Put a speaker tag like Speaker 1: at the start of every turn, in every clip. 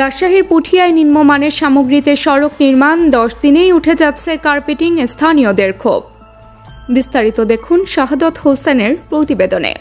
Speaker 1: রাজশাহীর পুঠিয়ায় নিম্নমানের সামগ্রীতে সড়ক নির্মাণ 10 দিনেই উঠে যাচ্ছে কার্পেটিং, স্থানীয়দের ক্ষোভ। বিস্তারিত দেখুন শাহাদত হোসেনের প্রতিবেদনে।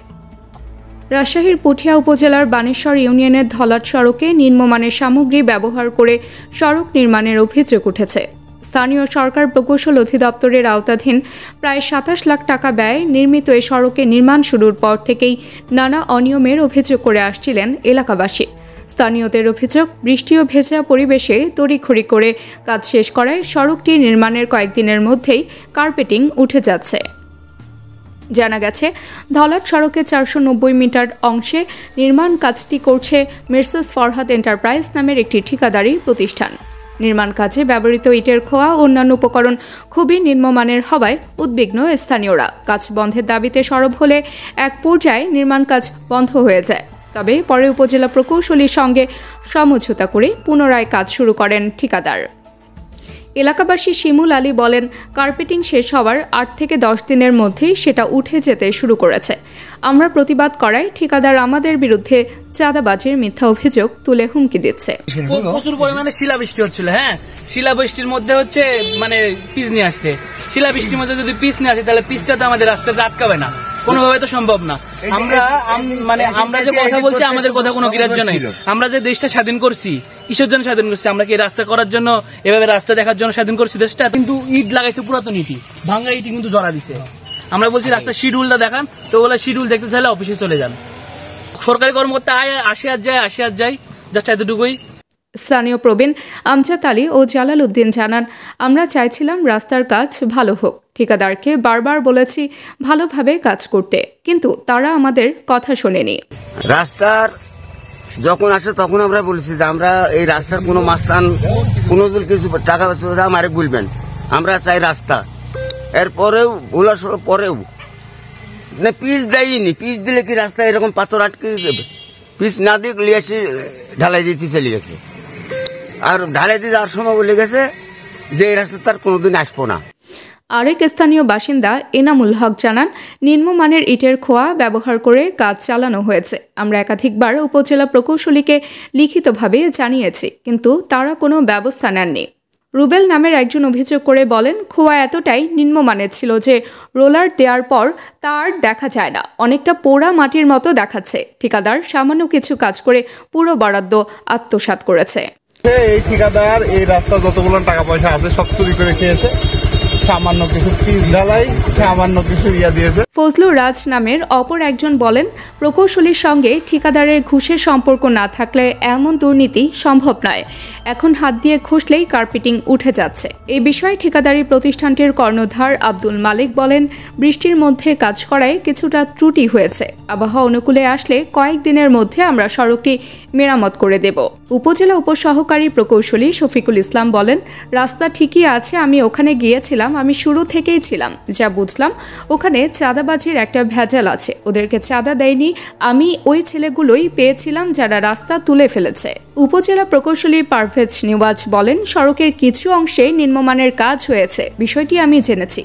Speaker 1: রাজশাহীর পুঠিয়া উপজেলার বানেশ্বর ইউনিয়নের ধলাট সড়কে নিম্নমানের সামগ্রী ব্যবহার করে সড়ক নির্মাণের অভিযোগ উঠেছে। স্থানীয় সরকার প্রকৌশল অধিদপ্তরের আওতাধীন প্রায় 27 লাখ টাকা ব্যয়ে নির্মিত এই সড়কে নির্মাণ শুরুর পর থেকেই নানা অনিয়মের অভিযোগ করে আসছিলেন এলাকাবাসী। স্থানীয়দের অভিযোগ, বৃষ্টি ও ভেজা পরিবেশে তড়িঘড়ি করে কাজ শেষ করায় সড়কটি নির্মাণের কয়েকদিনের মধ্যেই কার্পেটিং উঠে যাচ্ছে। জানা গেছে, ধলাট সড়কে 490 মিটার অংশে নির্মাণ কাজটি করছে মেসার্স ফরহাদ এন্টারপ্রাইজ নামের একটি ঠিকাদারি প্রতিষ্ঠান। নির্মাণ কাজে ব্যবহৃত ইটের খোয়া ও অন্যান্য উপকরণ খুবই নিম্নমানের হওয়ায় উদ্বিগ্ন স্থানীয়রা। কাজ বন্ধের দাবিতে সরব হলে এক পর্যায়ে নির্মাণ কাজ বন্ধ হয়ে যায়। তবে পরে উপজেলা প্রকৌশলীর সঙ্গে সমঝোতা করে পুনরায় কাজ শুরু করেন ঠিকাদার। এলাকাবাসী শিমুল আলী বলেন, কার্পেটিং শেষ হওয়ার 8 থেকে 10 দিনের মধ্যেই সেটা উঠে যেতে শুরু করেছে। আমরা প্রতিবাদ করায় ঠিকাদার আমাদের বিরুদ্ধে চাঁদাবাজির মিথ্যা অভিযোগ তুলে হুমকি দিচ্ছে।
Speaker 2: প্রচুর পরিমাণে শিলাবৃষ্টি হচ্ছিল। শিলাবৃষ্টির মধ্যে পিচ নিয়ে আসছে। শিলাবৃষ্টির মধ্যে যদি পিচ নিয়ে আসে তাহলে পিচটা তো আমাদের রাস্তাতে আটকাবে না, কোনোভাবে তো সম্ভব না। আমরা যে কথা বলছি আমাদের কথা কোনো গ্রাহ্য নেই। আমরা যে দেশটা স্বাধীন করছি, কিসের জন্য স্বাধীন করছি? আমরা কি রাস্তা করার জন্য, এভাবে রাস্তা দেখার জন্য স্বাধীন করছি দেশটা? কিন্তু ইট লাগাইছে, পুরাতন ইটি, ভাঙ্গা ইটি কিন্তু জড়া দিছে। আমরা বলছি রাস্তার শিডিউলটা দেখান, তো বলে শিডিউল দেখতে চাইলে অফিসে চলে যান। সরকারি কর্মকর্তা আসে আর যায়, জাস্ট এতটুকুই।
Speaker 1: স্থানীয় প্রবীণ আমজাদ আলী ও জালাল উদ্দিন জানান, আমরা চাইছিলাম রাস্তার কাজ ভালো হোক। ঠিকাদারকে বারবার বলেছি ভালোভাবে কাজ করতে, কিন্তু তারা আমাদের কথা শোনেনি।
Speaker 3: রাস্তার যখন আসে তখন আমরা বলেছি যে আমরা এই রাস্তার কোনো মাস্তান কোনো কিছু টাকা আমারে বলবেন, আমরা চাই রাস্তা। এরপরেও ভোলার পরেও পিচ দেয়নি। পিচ দিলে কি রাস্তা এরকম পাথর আটকে দেবে? পিচ না দিয়ে লিয়ে ঢালাই দিতে চলে গেছে। আর ঢালাই দিয়ে যাওয়ার সময় বলে গেছে যে এই রাস্তা তার কোনোদিন আসবো না।
Speaker 1: আরেক স্থানীয় বাসিন্দা এনামুল হক জানান, নিম্নমানের ইটের খোয়া ব্যবহার করে কাজ চালানো হয়েছে। আমরা একাধিকবার উপজেলা প্রকৌশলীকে লিখিতভাবে জানিয়েছি, কিন্তু তারা কোনো ব্যবস্থা নেননি। রুবেল নামের একজন অভিযোগ করে বলেন, খোয়া এতটাই নিম্নমানের ছিল যে রোলার দেওয়ার পর তা আর দেখা যায় না, অনেকটা পোড়া মাটির মতো দেখাচ্ছে। ঠিকাদার সামান্য কিছু কাজ করে পুরো বরাদ্দ আত্মসাৎ করেছে।
Speaker 4: এই ঠিকাদার এই রাস্তা যতগুলো টাকা পয়সা আছে সব চুরি করে খেয়েছে। সামান্য কিছু পিচ ঢালাই, সামান্য কিছু দিয়েছে।
Speaker 1: ফজলুর রাজ নামের অপর একজন বলেন, প্রকৌশলীর সঙ্গে ঠিকাদারের ঘুষের সম্পর্ক না থাকলে এমন দুর্নীতি সম্ভব নয়। এখন হাত দিয়ে ঘষলেই কার্পেটিং উঠে যাচ্ছে। এই বিষয়ে ঠিকাদারি প্রতিষ্ঠানটির কর্ণধার আব্দুল মালিক বলেন, বৃষ্টির মধ্যে কাজ করায় কিছুটা ত্রুটি হয়েছে। আবহাওয়া অনুকূলে আসলে কয়েকদিনের মধ্যে আমরা সড়কটি মেরামত করে দেব। উপজেলা উপসহকারী প্রকৌশলী শফিকুল ইসলাম বলেন, রাস্তা ঠিকই আছে, আমি ওখানে গিয়েছিলাম, আমি শুরু থেকেই ছিলাম। যা বুঝলাম ওখানে চাঁদাবাজির একটা ভেজাল আছে। ওদেরকে চাঁদা দেয়নি, আমি ওই ছেলেগুলোই পেয়েছিলাম যারা রাস্তা তুলে ফেলেছে। উপজেলা প্রকৌশলী পারভেজ নিওয়াজ বলেন, সড়কের কিছু অংশে নিম্নমানের কাজ হয়েছে, বিষয়টি আমি জেনেছি।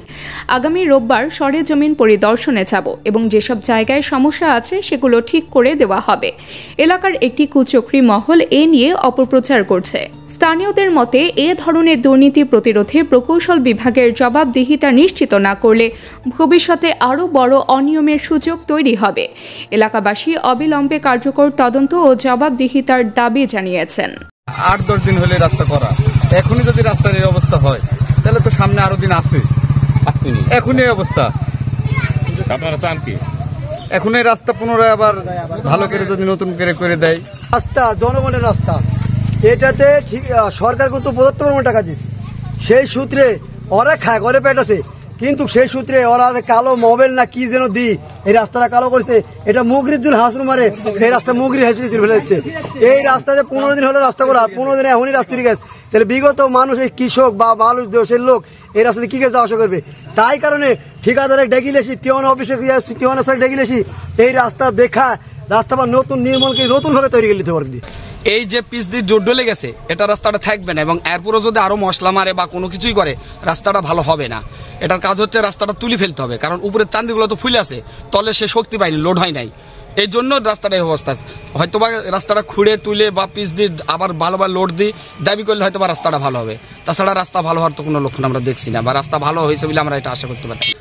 Speaker 1: আগামী রোববার সরেজমিন পরিদর্শনে যাব এবং যেসব জায়গায় সমস্যা আছে সেগুলো ঠিক করে দেওয়া হবে। এলাকার একটি কুচক্রী মহল এ নিয়ে অপপ্রচার করছে। স্থানীয়দের মতে, এ ধরনের দুর্নীতি প্রতিরোধে প্রকৌশল বিভাগের জবাবদিহিতা নিশ্চিত না করলে ভবিষ্যতে আরও বড় অনিয়মের সুযোগ তৈরি হবে। এলাকাবাসী অবিলম্বে কার্যকর তদন্ত ও জবাবদিহিতার দাবি জানিয়েছেন।
Speaker 4: 8-10 দিন হলে রাস্তা করা, এখনই যদি রাস্তার এই অবস্থা হয় তাহলে তো সামনে আরো দিন আছে। এখনই এই অবস্থা, আপনারা চান কি এখন এই রাস্তা পুনরায় আবার ভালো করে যদি নতুন করে দেয়?
Speaker 5: রাস্তা জনগণের রাস্তা, এটাতে ঠিক সরকার কিন্তু 75 টাকা দিচ্ছে। সেই সূত্রে ওরা খায়, ঘরে পেট আছে, কিন্তু সেই সূত্রে ওরা কালো মোবাইল না কি যেন দি এই রাস্তাটা কালো করেছে। এটা মুগরির জন্য হাসরু মারে, এই রাস্তা মুগরি হাসি ফেলে যাচ্ছে। এই রাস্তাতে 15 দিন হলে রাস্তা করা, 15 দিনে এখনই রাস্তা ঠিক আছে। তাহলে বিগত মানুষ, এই কৃষক বা মানুষ দেশের লোক এই রাস্তাতে কি যাওয়া আসা করবে? তাই কারণে ঠিকাদারে ডেকিলেছি, টিওনা অফিসে টিওনা স্যার ডেকিলেছি, এই রাস্তা দেখা রাস্তা বা নতুন নির্মাণকে নতুন ভাবে তৈরি করে দিতে পারবি।
Speaker 6: এই যে পিচ দিয়ে জোর ডলে গেছে, এটা রাস্তাটা থাকবে না এবং এরপরও যদি আরো মশলা মারে বা কোনো কিছুই করে রাস্তাটা ভালো হবে না। এটার কাজ হচ্ছে রাস্তাটা তুলে ফেলতে হবে, কারণ উপরের চান্দিগুলো তো ফুলে আছে, তলে সে শক্তি পায়নি, লোড হয় নাই। এই জন্য রাস্তাটা এই অবস্থা। হয়তোবা রাস্তাটা খুঁড়ে তুলে বা পিচ দিয়ে আবার ভালোভাবে লোড দিয়ে দাবি করলে হয়তোবা রাস্তাটা ভালো হবে, তাছাড়া রাস্তা ভালো হওয়ার তো কোনো লক্ষণ আমরা দেখছি না, বা রাস্তা ভালো হয়েছে বলে আমরা এটা আশা করতে পারছি।